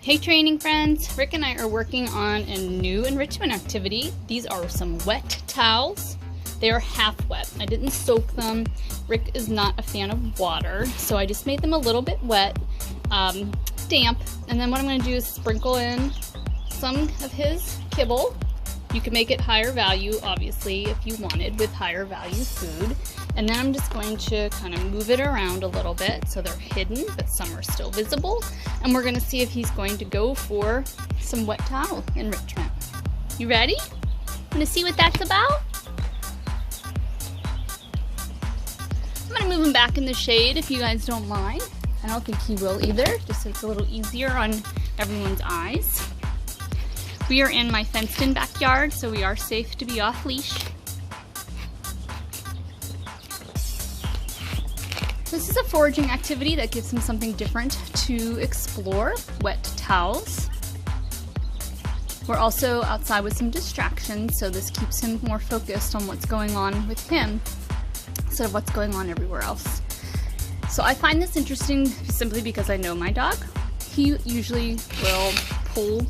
Hey training friends, Rick and I are working on a new enrichment activity. These are some wet towels. They are half wet. I didn't soak them. Rick is not a fan of water, so I just made them a little bit wet, damp. And then what I'm going to do is sprinkle in some of his kibble. You can make it higher value, obviously, if you wanted, with higher value food. And then I'm just going to kind of move it around a little bit so they're hidden, but some are still visible. And we're going to see if he's going to go for some wet towel enrichment. You ready? Want to see what that's about? I'm going to move him back in the shade if you guys don't mind. I don't think he will either, just so it's a little easier on everyone's eyes. We are in my fenced-in backyard, so we are safe to be off leash. This is a foraging activity that gives him something different to explore, wet towels. We're also outside with some distractions, so this keeps him more focused on what's going on with him instead of what's going on everywhere else. So I find this interesting simply because I know my dog. He usually will pull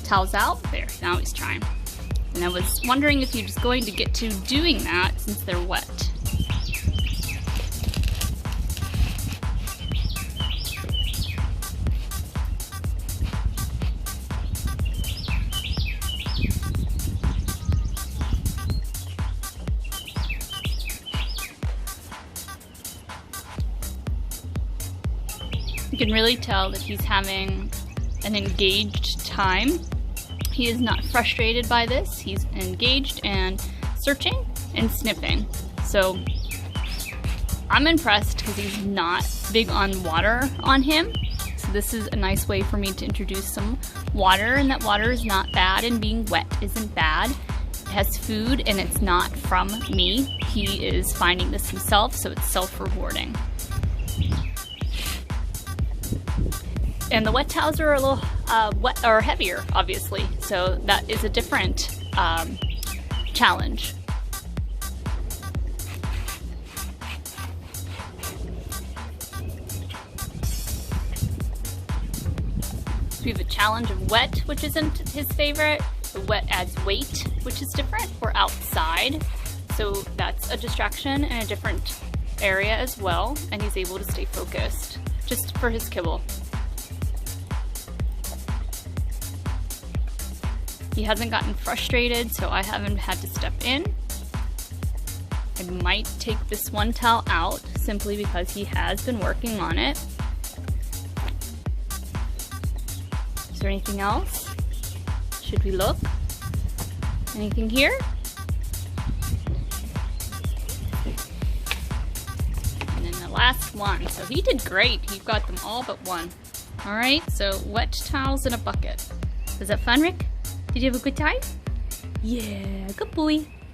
towels out. There, now he's trying. And I was wondering if he was going to get to doing that since they're wet. You can really tell that he's having an engaged time. He is not frustrated by this. He's engaged and searching and sniffing. So I'm impressed because he's not big on water on him. So this is a nice way for me to introduce some water, and that water is not bad, and being wet isn't bad. It has food and it's not from me. He is finding this himself, so it's self-rewarding. And the wet towels are a little wet or heavier, obviously, so that is a different challenge. We have a challenge of wet, which isn't his favorite. The wet adds weight, which is different. We're outside, so that's a distraction in a different area as well, and he's able to stay focused just for his kibble. He hasn't gotten frustrated, so I haven't had to step in. I might take this one towel out simply because he has been working on it. Is there anything else? Should we look? Anything here? And then the last one. So he did great. He got them all but one. All right, so wet towels in a bucket. Was that fun, Rick? Did you have a good time? Yeah, good boy.